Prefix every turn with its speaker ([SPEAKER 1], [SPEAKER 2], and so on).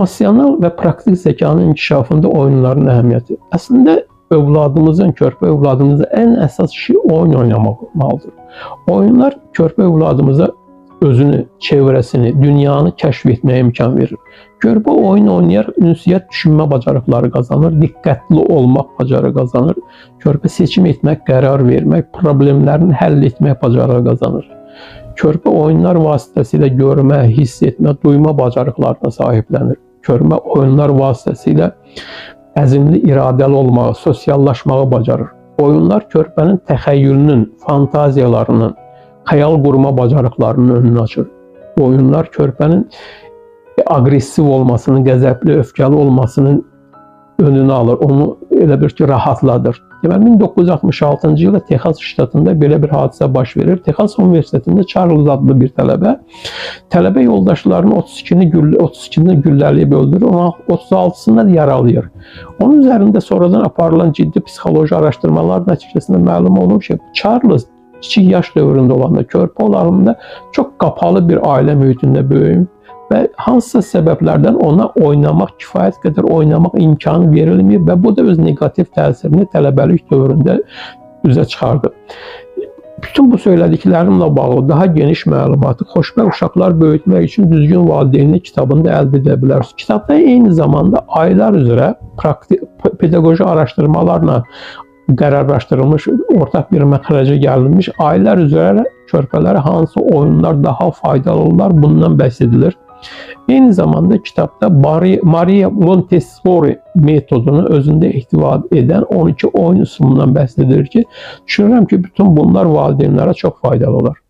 [SPEAKER 1] Emosional və praktik zekanın inkişafında oyunların əhəmiyyəti. Əslində övladımızın, körpə övladımızın ən əsas işi oyun oynamaqdır. Oyunlar körpə övladımıza özünü, çevrəsini, dünyanı kəşf etməyə imkan verir. Körpə oyun oynayaraq ünsiyyət düşünmə bacarıqları qazanır, diqqətli olmaq bacarığı qazanır, körpə seçim etmək, qərar vermək, problemlərini həll etmək bacarığı qazanır. Körpə oyunlar vasitəsilə görmə, hiss etmə, duyma bacarıqlarına sahiblənir. Körpə oyunlar vasitəsilə əzmli, iradəli olmağı, sosiallaşmağı bacarır. Oyunlar körpənin təxəyyülünün, fantaziyalarının, xəyal qurma bacarıqlarının önünü açır. Oyunlar körpənin aqressiv olmasının, qəzəbli, öfkəli olmasının önünü alır. Onu elə bir ki, rahatladır. Deməli, 1966-cı ildə Texas ştatında belə bir hadisə baş verir. Texas Universitetində Charles adlı bir tələbə yoldaşlarını 32-ni güllələyib öldürür, 36-sını da yaralayır. Onun üzərində sonradan aparılan ciddi psixoloji araşdırmalar nəticəsində məlum olur ki, Charles kiçik yaş dövründə olanda, körpə olarında çox qapalı bir ailə mühitində böyüyüb və hansısa səbəblərdən ona oynamaq, kifayət qədər oynamaq imkanı verilməyib və bu da öz negativ təsirini tələbəlik dövründə üzə çıxardı. Bütün bu söylədiklərimlə bağlı daha geniş məlumatı Xoşbəxt Uşaqlar Böyütmək üçün Düzgün Valideynlik kitabında əldə edə bilərsiniz. Kitabda eyni zamanda aylar üzrə pedaqoji araşdırmalarla qərarlaşdırılmış, ortaq bir məxrəcə gəlinmiş, aylar üzrə körpələrə hansı oyunlar daha faydalı olar, bundan bəhs edilir. Eyni zamanda kitabda Maria Montessori metodunu özündə ihtiva edən 12 oyun üsulundan bəhs edilir ki, düşünürəm ki, bütün bunlar valideynlərə çox faydalı olar.